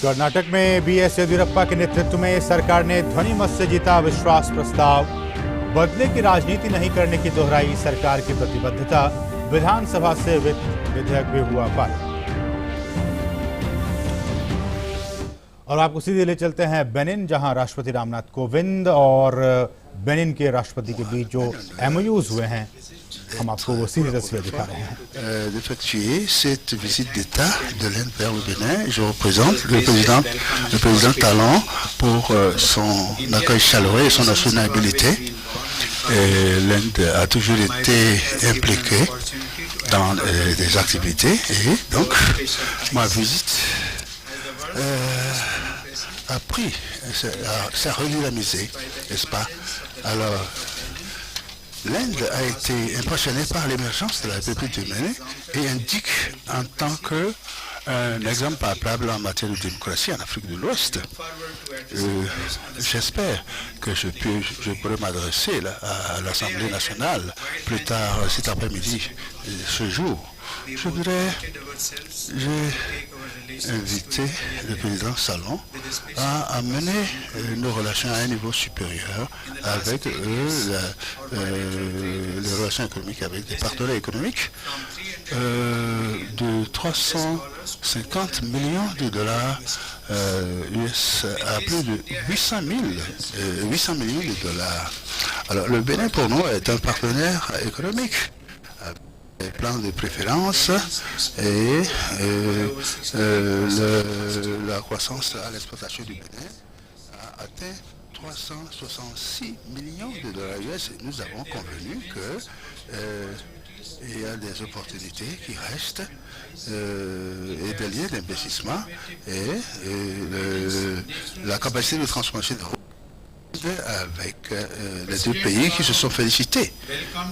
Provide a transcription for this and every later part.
कर्नाटक में बीएस येदियुरप्पा के नेतृत्व में सरकार ने ध्वनि मत से जीता विश्वास प्रस्ताव। बदले की राजनीति नहीं करने की दोहराई सरकार की प्रतिबद्धता। विधानसभा से वित्त विधेयक भी हुआ पारित। और आपको सीधे ले चलते हैं बेनिन, जहां राष्ट्रपति रामनाथ कोविंद और बेनिन के राष्ट्रपति के बीच जो एमओयूज हुए हैं, हम आपको वो सीधी तस्वीर दिखा रहे हैं। D'effectuer cette visite d'État de l'Inde vers le Bénin, je représente le président Talon pour son accueil chaleureux et son hospitalité. L'Inde a toujours été impliquée dans des activités et donc ma visite a pris, ça a redynamisé, n'est-ce pas? Alors, l'Inde a été impressionnée par l'émergence de la République du Bénin et indique en tant qu'un exemple palpable en matière de démocratie en Afrique de l'Ouest. J'espère que je pourrai m'adresser à l'Assemblée nationale plus tard cet après-midi, ce jour. Je voudrais inviter le président Salon à amener nos relations à un niveau supérieur avec les relations économiques avec des partenaires économiques de 350 millions de dollars US à plus de 800 millions de dollars. Alors le Bénin pour nous est un partenaire économique. Les plans de préférence et la croissance à l'exportation du Bénin a atteint 366 millions de dollars US. Nous avons convenu qu'il y a des opportunités qui restent et des liens d'investissement et la capacité de transformation avec les deux pays qui se sont félicités.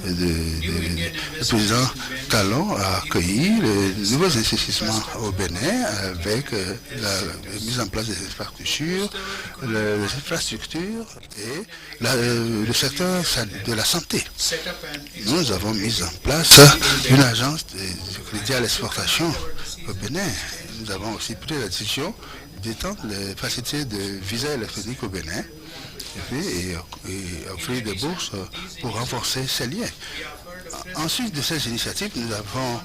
Le président Talon a accueilli les nouveaux investissements au Bénin avec la mise en place des infrastructures, et le secteur de la santé. Nous avons mis en place une agence de crédit à l'exportation au Bénin. Nous avons aussi pris la décision d'étendre les facilités de visa électronique au Bénin et offrir des bourses pour renforcer ces liens. Ensuite de ces initiatives, nous avons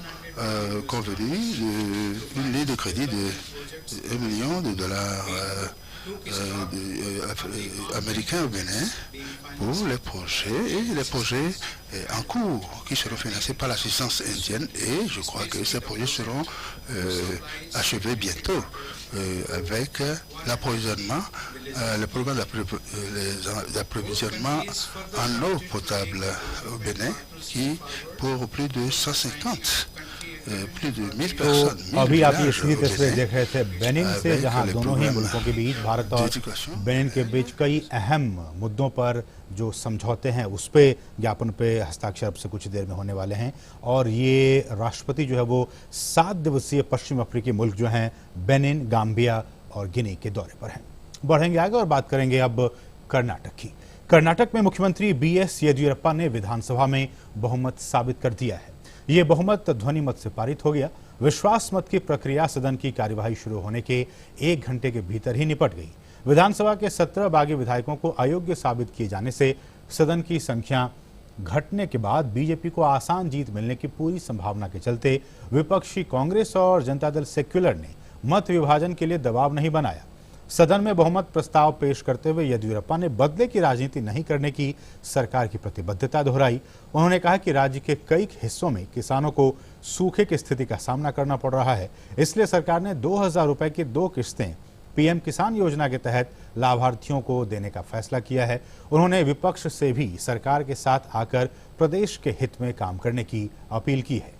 convenu d'une ligne de crédit de 1 million de dollars américains au Bénin pour les projets en cours qui seront financés par l'assistance indienne, et je crois que ces projets seront achevés bientôt avec l'approvisionnement, le programme d'approvisionnement en eau potable au Bénin qui pour plus de 150 plus de 1000 personnes। तो अभी आप ये सीधी तस्वीर देख रहे थे Benin से, जहां दोनों ही मुल्कों के बीच, भारत और बेनिन के बीच कई अहम मुद्दों पर जो समझौते हैं उस पे ज्ञापन पे हस्ताक्षर अब से कुछ देर में होने वाले हैं। और ये राष्ट्रपति जो है वो 7 दिवसीय पश्चिम अफ्रीकी मुल्क जो हैं बेनिन, गाम्बिया और गिनी के दौरे पर हैं। बढ़ेंगे आगे और बात करेंगे अब कर्नाटक की। कर्नाटक में मुख्यमंत्री बीएस येदियुरप्पा ने विधानसभा में बहुमत साबित कर दिया है। ये बहुमत ध्वनि मत से पारित हो गया। विश्वास मत की प्रक्रिया सदन की कार्यवाही शुरू होने के 1 घंटे के भीतर ही निपट गई। विधानसभा के 17 बागी विधायकों को अयोग्य साबित किए जाने से सदन की संख्या घटने के बाद बीजेपी को आसान जीत मिलने की पूरी संभावना के चलते विपक्षी कांग्रेस और जनता दल सेक्युलर ने मत विभाजन के लिए दबाव नहीं बनाया। सदन में बहुमत प्रस्ताव पेश करते हुए येदियुरप्पा ने बदले की राजनीति नहीं करने की सरकार की प्रतिबद्धता दोहराई। उन्होंने कहा कि राज्य के कई हिस्सों में किसानों को सूखे की स्थिति का सामना करना पड़ रहा है, इसलिए सरकार ने 2000 रुपए की 2 किस्तें पीएम किसान योजना के तहत लाभार्थियों को देने का फैसला किया है। उन्होंने विपक्ष से भी सरकार के साथ आकर प्रदेश के हित में काम करने की अपील की है।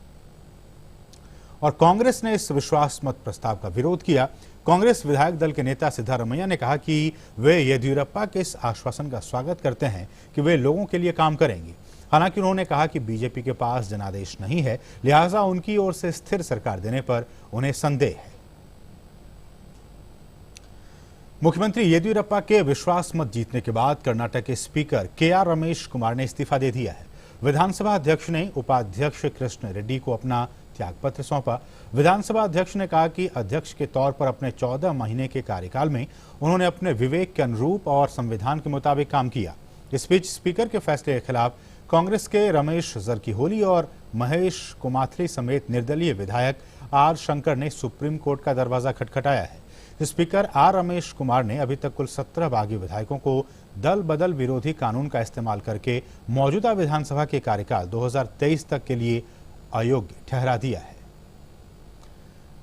और कांग्रेस ने इस विश्वास मत प्रस्ताव का विरोध किया। कांग्रेस विधायक दल के नेता सिद्धारमैया ने कहा कि वे येदियुरप्पा के इस आश्वासन का स्वागत करते हैं कि वे लोगों के लिए काम करेंगे। हालांकि उन्होंने कहा कि बीजेपी के पास जनादेश नहीं है, लिहाजा उनकी ओर से स्थिर सरकार देने पर उन्हें संदेह है। मुख्यमंत्री येदियुरप्पा के विश्वास मत जीतने के बाद कर्नाटक के स्पीकर के.आर. रमेश कुमार ने इस्तीफा दे दिया है। विधानसभा अध्यक्ष ने उपाध्यक्ष कृष्ण रेड्डी को अपना त्यागपत्र सौंपा। विधानसभा अध्यक्ष ने कहा कि अध्यक्ष के तौर पर अपने 14 महीने के कार्यकाल में उन्होंने अपने विवेक के अनुरूप और संविधान के मुताबिक काम किया। इस बीच स्पीकर के फैसले के खिलाफ कांग्रेस के रमेश जरकीहोली और महेश कुमाथली समेत निर्दलीय विधायक आर शंकर ने सुप्रीम कोर्ट का दरवाजा खटखटाया है। स्पीकर आर रमेश कुमार ने अभी तक कुल 17 बागी विधायकों को दल बदल विरोधी कानून का इस्तेमाल करके मौजूदा विधानसभा के कार्यकाल 2023 तक के लिए अयोग्य ठहरा दिया है।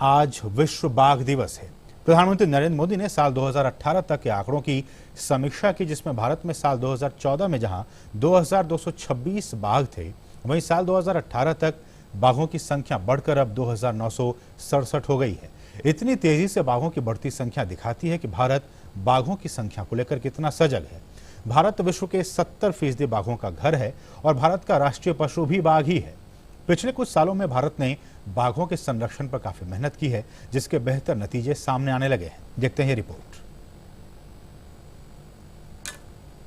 आज विश्व बाघ दिवस है। प्रधानमंत्री नरेंद्र मोदी ने साल 2018 तक के आंकड़ों की समीक्षा की, जिसमें भारत में साल 2014 में जहां 2226 बाघ थे, वहीं साल 2018 तक बाघों की संख्या बढ़कर अब 2967 हो गई है। इतनी तेजी से बाघों की बढ़ती संख्या दिखाती है कि भारत बाघों की संख्या को लेकर कितना सजग है। भारत विश्व के 70% बाघों का घर है और भारत का राष्ट्रीय पशु भी बाघ ही है। पिछले कुछ सालों में भारत ने बाघों के संरक्षण पर काफी मेहनत की है, जिसके बेहतर नतीजे सामने आने लगे हैं। देखते हैं ये रिपोर्ट।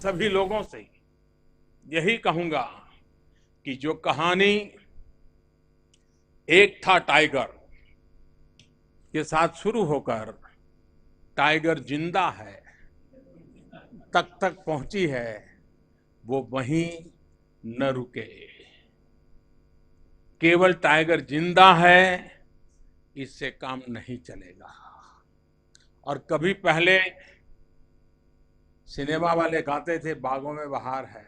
सभी लोगों से यही कहूंगा कि जो कहानी एक था टाइगर के साथ शुरू होकर टाइगर जिंदा है तक पहुंची है, वो वहीं न रुके। केवल टाइगर जिंदा है इससे काम नहीं चलेगा। और कभी पहले सिनेमा वाले गाते थे बागों में बहार है,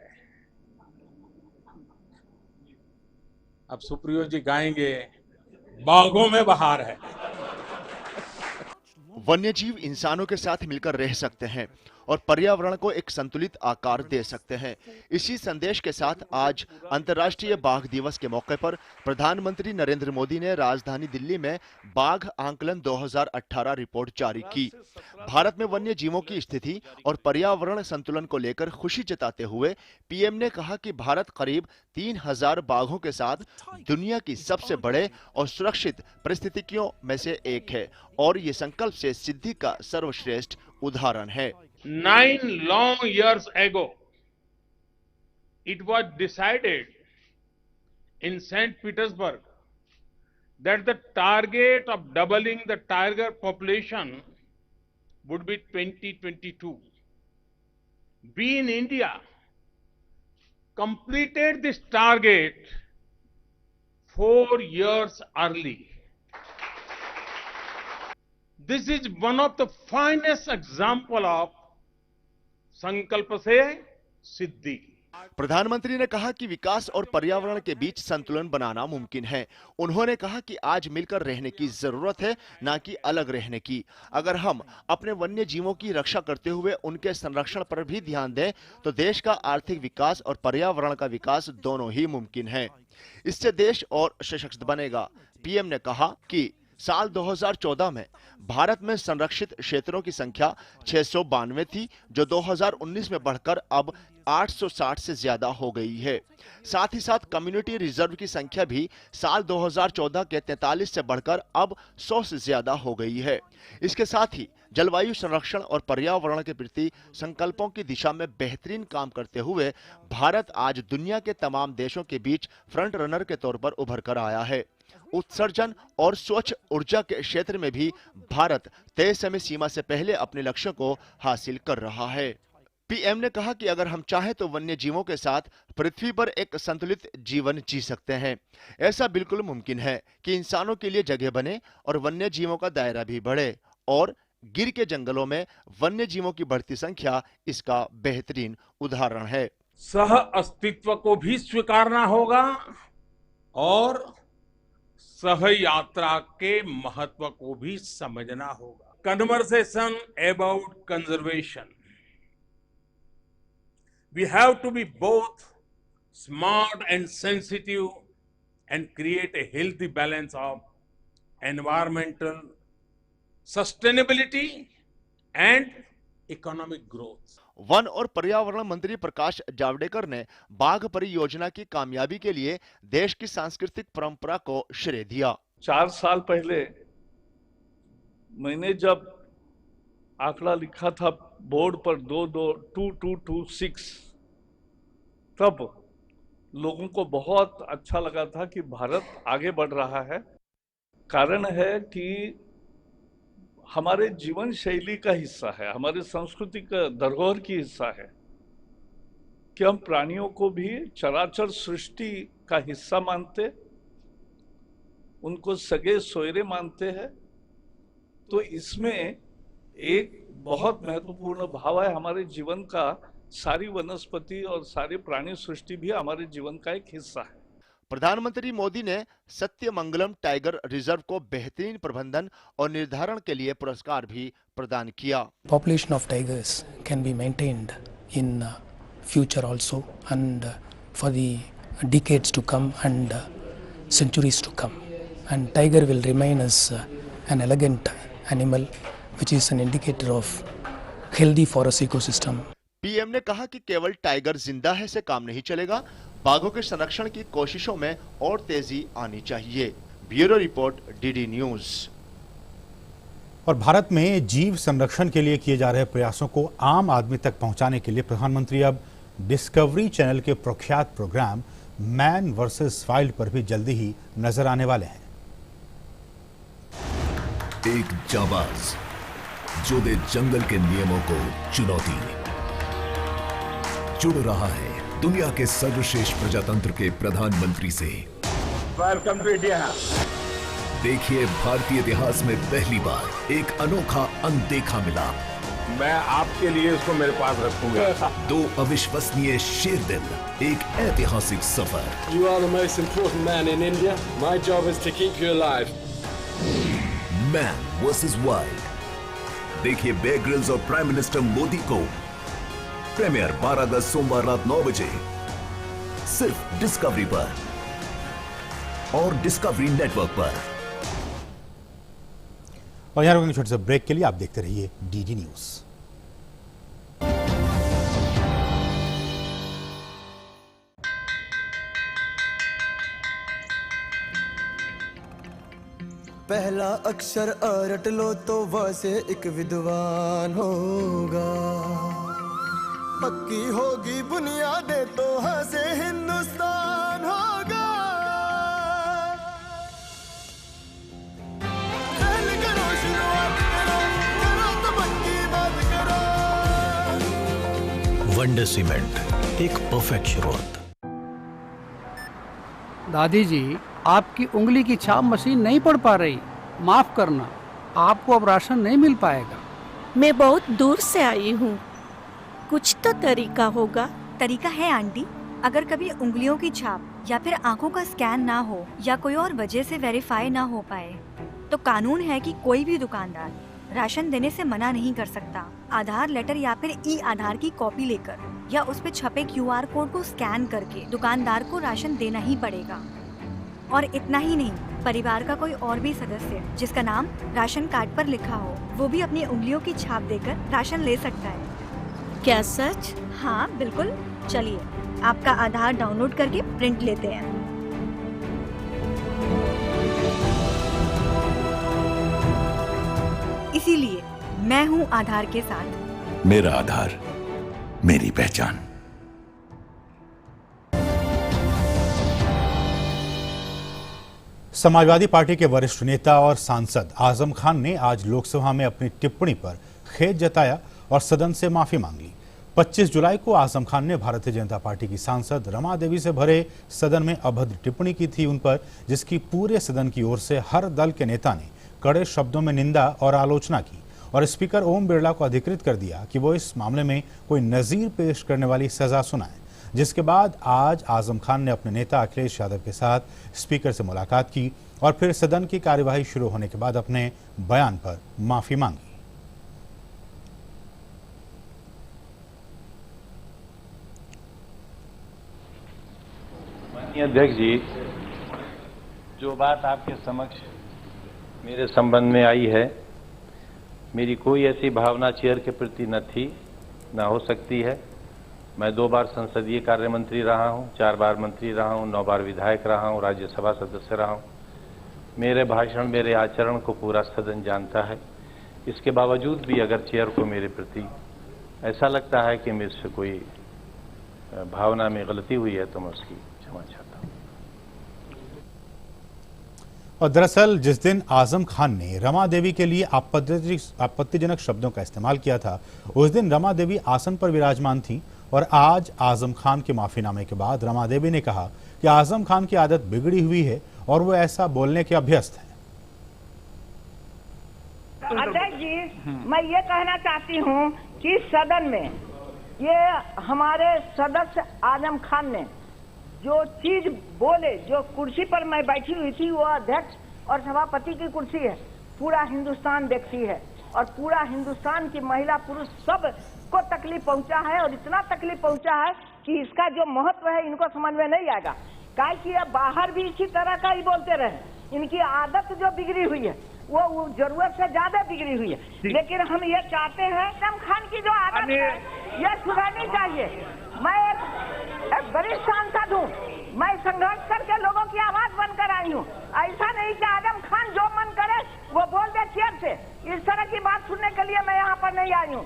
अब सुप्रियो जी गाएंगे बागों में बहार है। वन्यजीव इंसानों के साथ मिलकर रह सकते हैं और पर्यावरण को एक संतुलित आकार दे सकते हैं। इसी संदेश के साथ आज अंतर्राष्ट्रीय बाघ दिवस के मौके पर प्रधानमंत्री नरेंद्र मोदी ने राजधानी दिल्ली में बाघ आंकलन 2018 रिपोर्ट जारी की। भारत में वन्य जीवों की स्थिति और पर्यावरण संतुलन को लेकर खुशी जताते हुए पीएम ने कहा कि भारत करीब 3000 बाघों के साथ दुनिया की सबसे बड़े और सुरक्षित परिस्थितियों में से एक है और ये संकल्प से सिद्धि का सर्वश्रेष्ठ उदाहरण है। 9 long years ago, it was decided in St. Petersburg that the target of doubling the tiger population would be 2022. We in India completed this target 4 years early. This is one of the finest example of संकल्प से सिद्धि। प्रधानमंत्री ने कहा कि विकास और पर्यावरण के बीच संतुलन बनाना मुमकिन है। उन्होंने कहा कि आज मिलकर रहने की जरूरत है, ना कि अलग रहने की। अगर हम अपने वन्य जीवों की रक्षा करते हुए उनके संरक्षण पर भी ध्यान दें, तो देश का आर्थिक विकास और पर्यावरण का विकास दोनों ही मुमकिन है। इससे देश और सशक्त बनेगा। पीएम ने कहा कि साल 2014 में भारत में संरक्षित क्षेत्रों की संख्या 692 थी, जो 2019 में बढ़कर अब 860 से ज्यादा हो गई है। साथ ही साथ कम्युनिटी रिजर्व की संख्या भी साल 2014 के 43 से बढ़कर अब 100 से ज्यादा हो गई है। इसके साथ ही जलवायु संरक्षण और पर्यावरण के प्रति संकल्पों की दिशा में बेहतरीन काम करते हुए भारत आज दुनिया के तमाम देशों के बीच फ्रंट रनर के तौर पर उभर कर आया है। उत्सर्जन और स्वच्छ ऊर्जा के क्षेत्र में भी भारत तय समय सीमा से पहले अपने लक्ष्यों को हासिल कर रहा है। पीएम ने कहा कि अगर हम चाहें तो वन्य जीवों के साथ पृथ्वी पर एक संतुलित जीवन जी सकते हैं। ऐसा बिल्कुल मुमकिन है कि इंसानों के लिए जगह बने और वन्य जीवों का दायरा भी बढ़े, और गिर के जंगलों में वन्य जीवों की बढ़ती संख्या इसका बेहतरीन उदाहरण है। सह अस्तित्व को भी स्वीकारना होगा और सह यात्रा के महत्व को भी समझना होगा। Conversation about conservation, we have to be both smart and sensitive and create a healthy balance of environmental sustainability and economic growth. One और पर्यावरण मंत्री प्रकाश जावड़ेकर ने बाघ परियोजना की कामयाबी के लिए देश की सांस्कृतिक परंपरा को श्रेय दिया। 4 साल पहले मैंने जब आंकड़ा लिखा था बोर्ड पर 2226, तब लोगों को बहुत अच्छा लगा था कि भारत आगे बढ़ रहा है। कारण है कि हमारे जीवन शैली का हिस्सा है, हमारे संस्कृति का धरोहर की हिस्सा है कि हम प्राणियों को भी चराचर सृष्टि का हिस्सा मानते, उनको सगे सोयरे मानते हैं। तो इसमें एक बहुत महत्वपूर्ण भाव है हमारे जीवन का, सारी वनस्पति और सारी प्राणी सृष्टि भी हमारे जीवन का एक हिस्सा है। प्रधानमंत्री मोदी ने सत्यमंगलम टाइगर रिजर्व को बेहतरीन प्रबंधन और निर्धारण के लिए पुरस्कार भी प्रदान किया। Population of tigers can be maintained in future also and for the decades to come and centuries to come, and tiger will remain as an elegant animal which is an indicator of healthy forest ecosystem. PM ने कहा कि केवल tiger जिंदा है से काम नहीं चलेगा, बाघों के संरक्षण की कोशिशों में और तेजी आनी चाहिए। Bureau report, DD news. और भारत में जीव संरक्षण के लिए किए जा रहे प्रयासों को आम आदमी तक पहुंचाने के लिए प्रधानमंत्री अब डिस्कवरी चैनल के प्रख्यात प्रोग्राम मैन वर्सेस वाइल्ड पर भी जल्दी ही नजर आने वाले हैं। एक जाबाज जो दे जंगल के नियमों को चुनौती, जुड़ रहा है दुनिया के सर्वश्रेष्ठ प्रजातंत्र के प्रधानमंत्री से। Welcome to India. देखिए भारतीय इतिहास में पहली बार एक अनोखा अनदेखा मिलाप। मैं आपके लिए इसको मेरे पास रखूंगा। दो अविश्वसनीय शेर दिल, एक ऐतिहासिक सफर। You are the most important man in India. My job is to keep you alive. Man versus wild. देखिए बेयर ग्रिल्स और प्राइम मिनिस्टर मोदी को। प्रीमियर 12 अगस्त सोमवार रात 9 बजे सिर्फ डिस्कवरी पर और डिस्कवरी नेटवर्क पर। और यहाँ रुकेंगे छोटे से ब्रेक के लिए। आप देखते रहिए डीडी न्यूज। पहला अक्षर अ रट लो तो व से एक विद्वान होगा। पक्की होगी बुनियादें तो ह से हिंदुस्तान होगा। पहल करो, शुरुआत करो, करो तो पक्की बात करो। वंडर सीमेंट, एक परफेक्ट शुरुआत। दादी जी, आपकी उंगली की छाप मशीन नहीं पढ़ पा रही, माफ करना, आपको अब राशन नहीं मिल पाएगा। मैं बहुत दूर से आई हूँ, कुछ तो तरीका होगा। तरीका है आंटी। अगर कभी उंगलियों की छाप या फिर आंखों का स्कैन ना हो या कोई और वजह से वेरीफाई ना हो पाए तो कानून है कि कोई भी दुकानदार राशन देने से मना नहीं कर सकता। आधार लेटर या फिर ई आधार की कॉपी लेकर या उस पे छपे QR कोड को स्कैन करके दुकानदार को राशन देना ही पड़ेगा। और इतना ही नहीं, परिवार का कोई और भी सदस्य जिसका नाम राशन कार्ड पर लिखा हो वो भी अपनी उंगलियों की छाप देकर राशन ले सकता है। क्या सच? हाँ बिल्कुल। चलिए आपका आधार डाउनलोड करके प्रिंट लेते हैं। इसीलिए मैं हूँ आधार के साथ। मेरा आधार, मेरी पहचान। समाजवादी पार्टी के वरिष्ठ नेता और सांसद आजम खान ने आज लोकसभा में अपनी टिप्पणी पर खेद जताया और सदन से माफी मांग ली। 25 जुलाई को आजम खान ने भारतीय जनता पार्टी की सांसद रमा देवी से भरे सदन में अभद्र टिप्पणी की थी उन पर, जिसकी पूरे सदन की ओर से हर दल के नेता ने कड़े शब्दों में निंदा और आलोचना की और स्पीकर ओम बिरला को अधिकृत कर दिया कि वो इस मामले में कोई नजीर पेश करने वाली सजा सुनाए। जिसके बाद आज आजम खान ने अपने नेता अखिलेश यादव के साथ स्पीकर से मुलाकात की और फिर सदन की कार्यवाही शुरू होने के बाद अपने बयान पर माफी मांगी। माननीय अध्यक्ष जी, जो बात आपके समक्ष मेरे संबंध में आई है, मेरी कोई ऐसी भावना चेयर के प्रति न थी, न हो सकती है। मैं 2 बार संसदीय कार्य मंत्री रहा हूं, 4 बार मंत्री रहा हूं, 9 बार विधायक रहा हूं, राज्यसभा सदस्य रहा हूं। मेरे भाषण, मेरे आचरण को पूरा सदन जानता है। इसके बावजूद भी अगर चेयर को मेरे प्रति ऐसा लगता है कि मुझसे कोई भावना में गलती हुई है तो मैं उसकी क्षमा चाहता हूँ। और दरअसल जिस दिन आजम खान ने रमा देवी के लिए आपत्तिजनक शब्दों का इस्तेमाल किया था, उस दिन रमा देवी आसन पर विराजमान थी और आज आजम खान के माफीनामे के बाद रमा देवी ने कहा कि आजम खान की आदत बिगड़ी हुई है और वो ऐसा बोलने के अभ्यस्त है। अध्यक्ष जी, मैं ये कहना चाहती हूँ कि सदन में ये हमारे सदस्य आजम खान ने जो चीज बोले, जो कुर्सी पर मैं बैठी हुई थी, वो अध्यक्ष और सभापति की कुर्सी है, पूरा हिंदुस्तान देखती है और पूरा हिंदुस्तान की महिला पुरुष सब को तकलीफ पहुंचा है और इतना तकलीफ पहुंचा है कि इसका जो महत्व है इनको समझ में नहीं आएगा। काहे कि अब बाहर भी इसी तरह का ही बोलते रहे, इनकी आदत जो बिगड़ी हुई है वो जरूरत से ज्यादा बिगड़ी हुई है। लेकिन हम ये चाहते हैं आजम खान की जो आदत है ये सुधरनी चाहिए। मैं एक बड़ी सांसद हूँ, मैं संघर्ष करके लोगों की आवाज बनकर आई हूँ। ऐसा नहीं कि आजम खान जो मन करे वो बोल दे चेयर से, इस तरह की बात सुनने के लिए मैं यहाँ पर नहीं आई हूँ।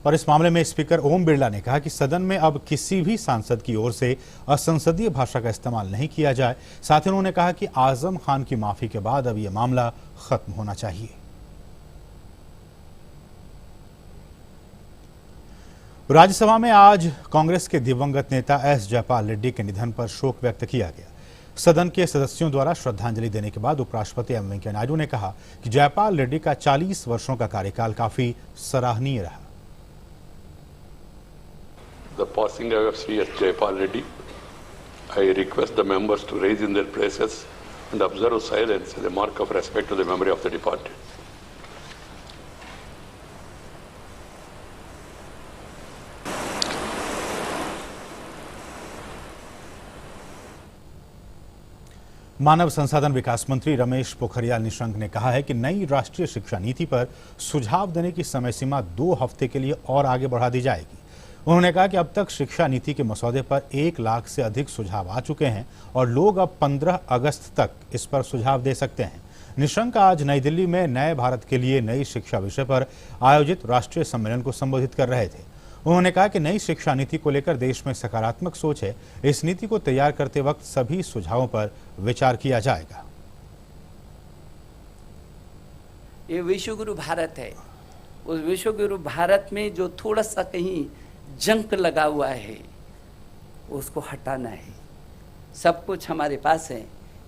और इस मामले में स्पीकर ओम बिरला ने कहा कि सदन में अब किसी भी सांसद की ओर से असंसदीय भाषा का इस्तेमाल नहीं किया जाए। साथ ही उन्होंने कहा कि आजम खान की माफी के बाद अब यह मामला खत्म होना चाहिए। राज्यसभा में आज कांग्रेस के दिवंगत नेता एस जयपाल रेड्डी के निधन पर शोक व्यक्त किया गया। सदन के सदस्यों द्वारा श्रद्धांजलि देने के बाद उपराष्ट्रपति एम वेंकैया नायडू ने कहा कि जयपाल रेड्डी का 40 वर्षों का कार्यकाल काफी सराहनीय रहा। The passing away of Sri S. Jayapal Reddy, I request the members to raise in their places and observe silence as a mark of respect to the memory of the departed. मानव संसाधन विकास मंत्री रमेश पोखरियाल निशंक ने कहा है कि नई राष्ट्रीय शिक्षा नीति पर सुझाव देने की समय सीमा 2 हफ्ते के लिए और आगे बढ़ा दी जाएगी। उन्होंने कहा कि अब तक शिक्षा नीति के मसौदे पर 1 लाख से अधिक सुझाव आ चुके हैं और लोग अब 15 अगस्त तक इस पर सुझाव दे सकते हैं। निशंक आज नई दिल्ली में नए भारत के लिए नई शिक्षा विषय पर आयोजित राष्ट्रीय सम्मेलन को संबोधित कर रहे थे। उन्होंने कहा कि नई शिक्षा नीति को लेकर देश में सकारात्मक सोच है। इस नीति को तैयार करते वक्त सभी सुझावों पर विचार किया जाएगा। ये विश्वगुरु भारत है, उस विश्वगुरु भारत में जो थोड़ा सा कहीं जंक लगा हुआ है उसको हटाना है। सब कुछ हमारे पास है,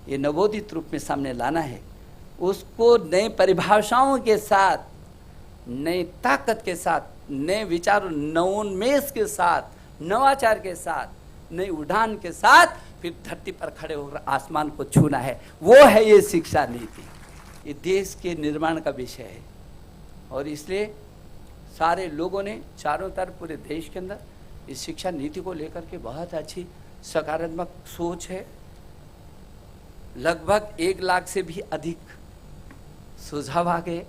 ये नवोदित रूप में सामने लाना है। उसको नए परिभाषाओं के साथ, नई ताकत के साथ, नए विचारों, नवोन्मेष के साथ, नवाचार के साथ, नई उड़ान के साथ फिर धरती पर खड़े होकर आसमान को छूना है। वो है ये शिक्षा नीति। ये देश के निर्माण का विषय है और इसलिए सारे लोगों ने चारों तरफ पूरे देश के अंदर इस शिक्षा नीति को लेकर के बहुत अच्छी सकारात्मक सोच है। लगभग 1 लाख से भी अधिक सुझाव आ गए।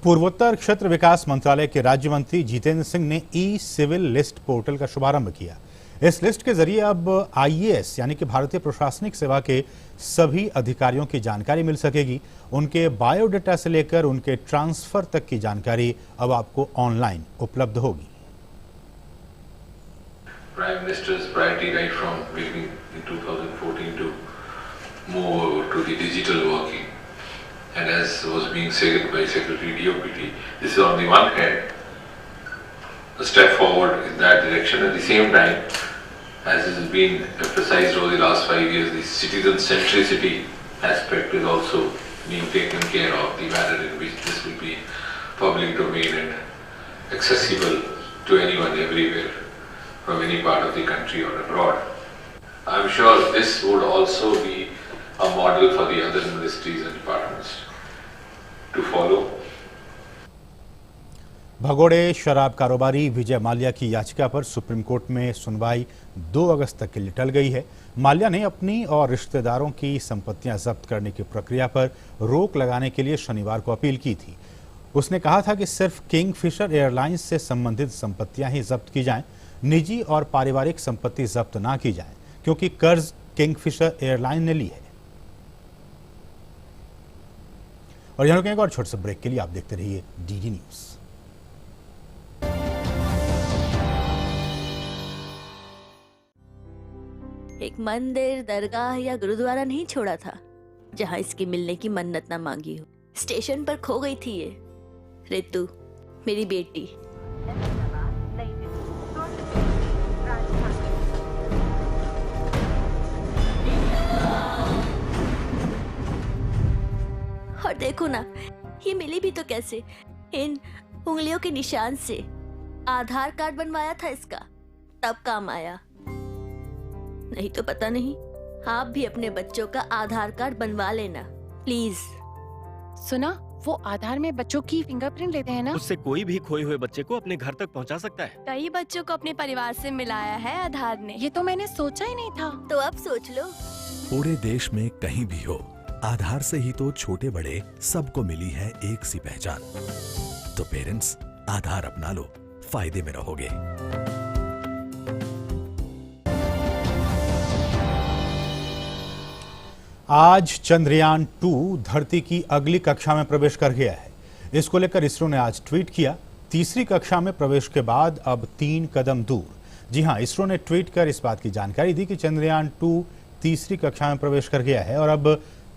पूर्वोत्तर क्षेत्र विकास मंत्रालय के राज्य मंत्री जितेंद्र सिंह ने ई सिविल लिस्ट पोर्टल का शुभारंभ किया। इस लिस्ट के जरिए अब आईएएस यानी कि भारतीय प्रशासनिक सेवा के सभी अधिकारियों की जानकारी मिल सकेगी। उनके बायोडाटा से लेकर उनके ट्रांसफर तक की जानकारी अब आपको ऑनलाइन उपलब्ध होगी। Prime Minister's priority right from beginning in 2014 to move to the digital working, and as was being said by Secretary DOPT, this is on the one hand a step forward in that direction. At the same time, as has been emphasized over the last 5 years, the citizen centricity aspect is also being taken care of, the manner in which this will be public domain and accessible to anyone everywhere from any part of the country or abroad. I'm sure this would also be a model for the other ministries and departments to follow. भगोड़े शराब कारोबारी विजय माल्या की याचिका पर supreme court में सुनवाई 2 अगस्त तक के लिए टल गई है। माल्या ने अपनी और रिश्तेदारों की संपत्तियां जब्त करने की प्रक्रिया पर रोक लगाने के लिए शनिवार को अपील की थी। उसने कहा था कि सिर्फ किंगफिशर एयरलाइंस से संबंधित संपत्तियां ही जब्त की जाएं, निजी और पारिवारिक संपत्ति जब्त ना की जाए, क्योंकि कर्ज किंगफिशर एयरलाइन ने ली है। और यहाँ रुकेंगे और छोटे से ब्रेक के लिए आप देखते रहिए डीडी न्यूज। एक मंदिर, दरगाह या गुरुद्वारा नहीं छोड़ा था जहाँ इसकी मिलने की मन्नत ना मांगी हो। स्टेशन पर खो गई थी ये रितु, मेरी बेटी। और देखो ना, ये मिली भी तो कैसे, इन उंगलियों के निशान से। आधार कार्ड बनवाया था इसका, तब काम आया, नहीं तो पता नहीं। आप भी अपने बच्चों का आधार कार्ड बनवा लेना प्लीज। सुना, वो आधार में बच्चों की फिंगरप्रिंट लेते हैं ना, उससे कोई भी खोए हुए बच्चे को अपने घर तक पहुंचा सकता है। कई बच्चों को अपने परिवार से मिलाया है आधार ने। ये तो मैंने सोचा ही नहीं था। तो अब सोच लो। पूरे देश में कहीं भी हो, आधार से ही तो छोटे बड़े सबको मिली है एक सी पहचान। तो पेरेंट्स, आधार अपना लो, फायदे में रहोगे। आज चंद्रयान 2 धरती की अगली कक्षा में प्रवेश कर गया है। इसको लेकर इसरो ने आज ट्वीट किया, तीसरी कक्षा में प्रवेश के बाद अब 3 कदम दूर। जी हां, इसरो ने ट्वीट कर इस बात की जानकारी दी कि चंद्रयान 2 तीसरी कक्षा में प्रवेश कर गया है और अब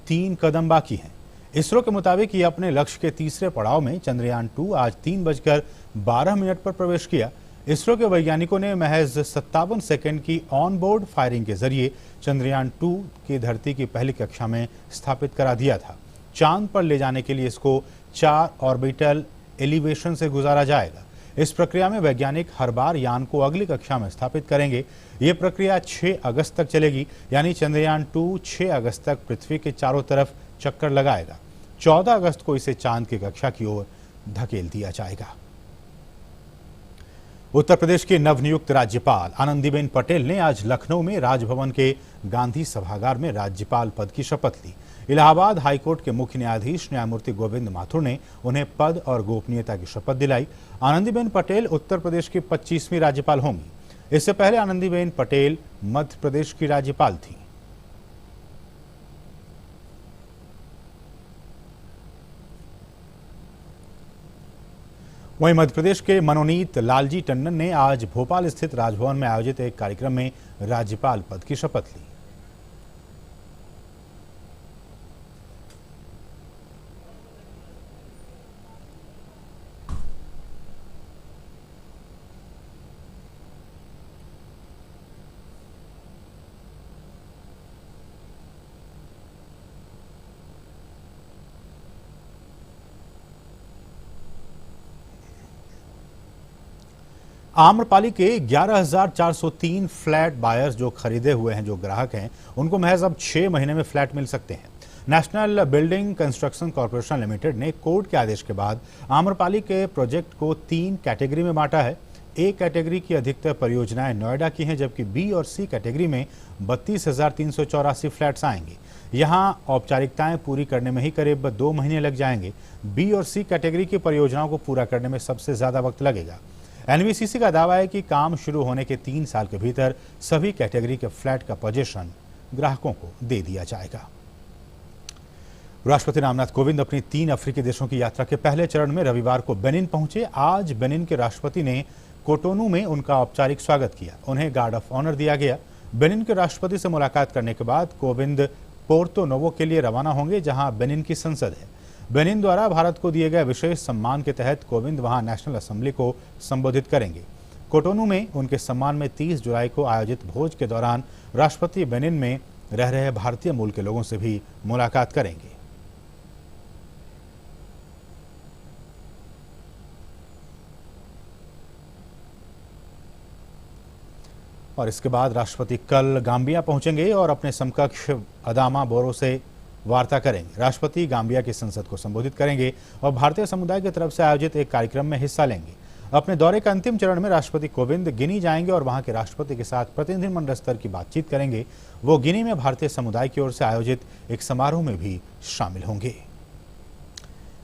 3 कदम बाकी हैं। इसरो के मुताबिक ये अपने लक्ष्य के तीसरे पड़ाव में चंद्रयान 2 आज 3:12 पर प्रवेश किया। इसरो के वैज्ञानिकों ने महज 57 सेकंड की ऑन बोर्ड फायरिंग के जरिए चंद्रयान 2 की धरती की पहली कक्षा में स्थापित करा दिया था। चांद पर ले जाने के लिए इसको 4 ऑर्बिटल एलिवेशन से गुजारा जाएगा। इस प्रक्रिया में वैज्ञानिक हर बार यान को अगली कक्षा में स्थापित करेंगे। ये प्रक्रिया 6 अगस्त तक चलेगी, यानी चंद्रयान 2 6 अगस्त तक पृथ्वी के चारों तरफ चक्कर लगाएगा। 14 अगस्त को इसे चांद की कक्षा की ओर धकेल दिया जाएगा। उत्तर प्रदेश के नवनियुक्त राज्यपाल आनंदीबेन पटेल ने आज लखनऊ में राजभवन के गांधी सभागार में राज्यपाल पद की शपथ ली। इलाहाबाद हाईकोर्ट के मुख्य न्यायाधीश न्यायमूर्ति गोविंद माथुर ने उन्हें पद और गोपनीयता की शपथ दिलाई। आनंदीबेन पटेल उत्तर प्रदेश की 25वीं राज्यपाल होंगी। इससे पहले आनंदीबेन पटेल मध्य प्रदेश की राज्यपाल थी। वहीं मध्य प्रदेश के मनोनीत लालजी टंडन ने आज भोपाल स्थित राजभवन में आयोजित एक कार्यक्रम में राज्यपाल पद की शपथ ली। आम्रपाली के 11,403 फ्लैट बायर्स जो खरीदे हुए हैं, जो ग्राहक हैं, उनको महज अब 6 महीने में फ्लैट मिल सकते हैं। National building construction corporation limited ने कोर्ट के आदेश के बाद आम्रपाली के प्रोजेक्ट को 3 कैटेगरी में बांटा है। ए कैटेगरी की अधिकतर परियोजनाएं नोएडा की हैं, जबकि बी और सी कैटेगरी में 32,384 फ्लैट्स आएंगे। यहां औपचारिकताएं पूरी करने में ही करीब 2 महीने लग जाएंगे। बी और सी कैटेगरी की परियोजनाओं को पूरा करने में सबसे ज्यादा वक्त लगेगा। एनवीसीसी का दावा है कि काम शुरू होने के 3 साल के भीतर सभी कैटेगरी के फ्लैट का पोजीशन ग्राहकों को दे दिया जाएगा। राष्ट्रपति रामनाथ कोविंद अपनी 3 अफ्रीकी देशों की यात्रा के पहले चरण में रविवार को बेनिन पहुंचे। आज बेनिन के राष्ट्रपति ने कोटोनू में उनका औपचारिक स्वागत किया। उन्हें गार्ड ऑफ ऑनर दिया गया। बेनिन के राष्ट्रपति से मुलाकात करने के बाद कोविंद पोर्तो नोवो के लिए रवाना होंगे, जहां बेनिन की संसद है। बेनिन द्वारा भारत को दिए गए विशेष सम्मान के तहत कोविंद वहां नेशनल असेंबली को संबोधित करेंगे। कोटोनू में उनके सम्मान में 30 जुलाई को आयोजित भोज के दौरान राष्ट्रपति बेनिन में रह रहे भारतीय मूल के लोगों से भी मुलाकात करेंगे। और इसके बाद राष्ट्रपति कल गाम्बिया पहुंचेंगे और अपने समकक्ष अदामा बोरो से वार्ता करेंगे। राष्ट्रपति गाम्बिया की संसद को संबोधित करेंगे और भारतीय समुदाय की तरफ से आयोजित एक कार्यक्रम में हिस्सा लेंगे। अपने दौरे के अंतिम चरण में राष्ट्रपति कोविंद गिनी जाएंगे और वहां के राष्ट्रपति के साथ प्रतिनिधिमंडल स्तर की बातचीत करेंगे। वो गिनी में भारतीय समुदाय की ओर से आयोजित एक समारोह में भी शामिल होंगे।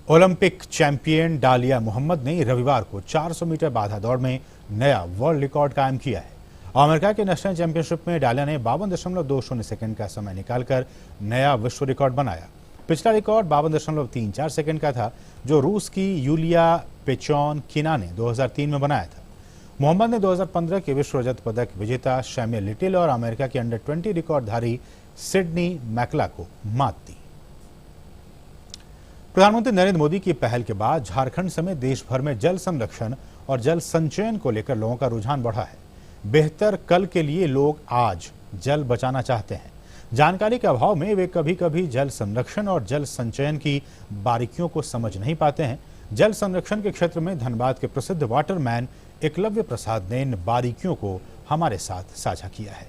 ओलंपिक चैंपियन डालिया मोहम्मद ने रविवार को 400 मीटर बाधा दौड़ में नया वर्ल्ड रिकॉर्ड कायम किया है। अमेरिका के नेशनल चैंपियनशिप में डालिया ने 52.20 सेकंड का समय निकालकर नया विश्व रिकॉर्ड बनाया। पिछला रिकॉर्ड 52.34 सेकंड का था, जो रूस की यूलिया पेचोन किना ने 2003 में बनाया था। मोहम्मद ने 2015 के विश्व रजत पदक विजेता शैम्युअल लिटिल और अमेरिका के अंडर 20 रिकॉर्डधारी सिडनी मैकला को मात दी। प्रधानमंत्री नरेंद्र मोदी की पहल के बाद झारखंड समेत देश भर में जल संरक्षण और जल संचयन को लेकर लोगों का रुझान बढ़ा है। बेहतर कल के लिए लोग आज जल बचाना चाहते हैं। जानकारी के अभाव में वे कभी कभी जल संरक्षण और जल संचयन की बारीकियों को समझ नहीं पाते हैं। जल संरक्षण के क्षेत्र में धनबाद के प्रसिद्ध वाटरमैन एकलव्य प्रसाद ने इन बारीकियों को हमारे साथ साझा किया है।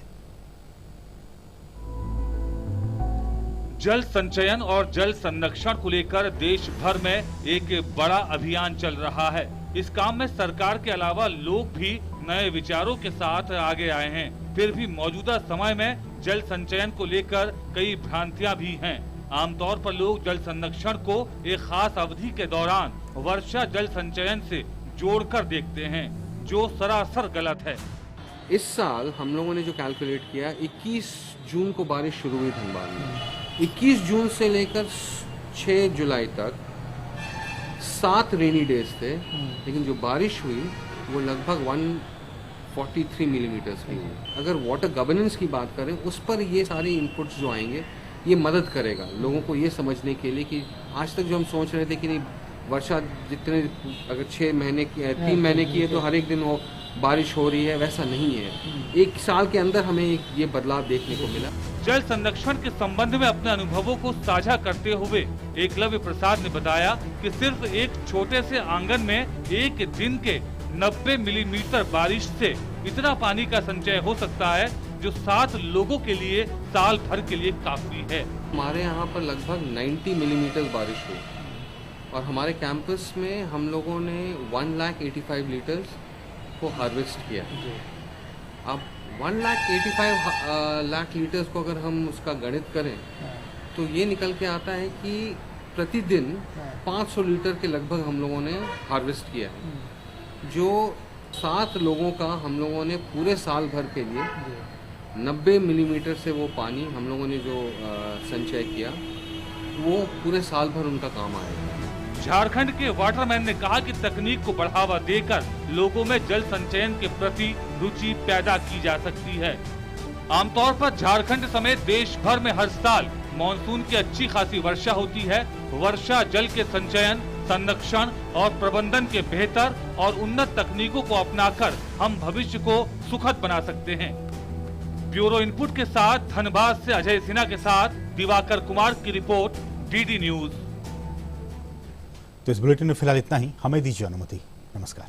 जल संचयन और जल संरक्षण को लेकर देश भर में एक बड़ा अभियान चल रहा है। इस काम में सरकार के अलावा लोग भी नए विचारों के साथ आगे आए हैं। फिर भी मौजूदा समय में जल संचयन को लेकर कई भ्रांतियां भी हैं। आमतौर पर लोग जल संरक्षण को एक खास अवधि के दौरान वर्षा जल संचयन से जोड़कर देखते हैं, जो सरासर गलत है। इस साल हम लोगों ने जो कैलकुलेट किया, 21 जून को बारिश शुरू हुई धनबाद में। 21 जून से लेकर 6 जुलाई तक 7 रेनी डेज थे, लेकिन जो बारिश हुई वो लगभग 143 मिलीमीटर्स की हुई। अगर वाटर गवर्नेंस की बात करें, उस पर ये सारे इनपुट्स जो आएंगे ये मदद करेगा लोगों को ये समझने के लिए कि आज तक जो हम सोच रहे थे कि नहीं वर्षा जितने अगर 6 महीने की 3 महीने की है तो हर एक दिन वो बारिश हो रही है, वैसा नहीं है। एक साल के अंदर हमें ये बदलाव देखने को मिला। जल संरक्षण के संबंध में अपने अनुभवों को साझा करते हुए एकलव्य प्रसाद ने बताया कि सिर्फ एक छोटे से आंगन में एक दिन के 90 मिलीमीटर बारिश से इतना पानी का संचय हो सकता है, जो 7 लोगों के लिए साल भर के लिए काफी है। हमारे यहाँ पर लगभग 90 मिलीमीटर बारिश हुई और हमारे कैंपस में हम लोगों ने 1,85,000 लीटर्स को हार्वेस्ट किया। अब 1,85,000 लीटर्स को अगर हम उसका गणित करें तो ये निकल के आता है कि प्रतिदिन 500 लीटर के लगभग हम लोगों ने हार्वेस्ट किया है, जो 7 लोगों का हम लोगों ने पूरे साल भर के लिए 90 मिलीमीटर से वो पानी हम लोगों ने जो संचय किया वो पूरे साल भर उनका काम आएगा। झारखंड के वाटरमैन ने कहा कि तकनीक को बढ़ावा देकर लोगों में जल संचयन के प्रति रुचि पैदा की जा सकती है। आमतौर पर झारखंड समेत देश भर में हर साल मानसून की अच्छी खासी वर्षा होती है। वर्षा जल के संचयन, संरक्षण और प्रबंधन के बेहतर और उन्नत तकनीकों को अपनाकर हम भविष्य को सुखद बना सकते हैं। ब्यूरो इनपुट के साथ धनबाद से अजय सिन्हा के साथ दिवाकर कुमार की रिपोर्ट, डीडी न्यूज। तो इस बुलेटिन में फिलहाल इतना ही। हमें दीजिए अनुमति। नमस्कार।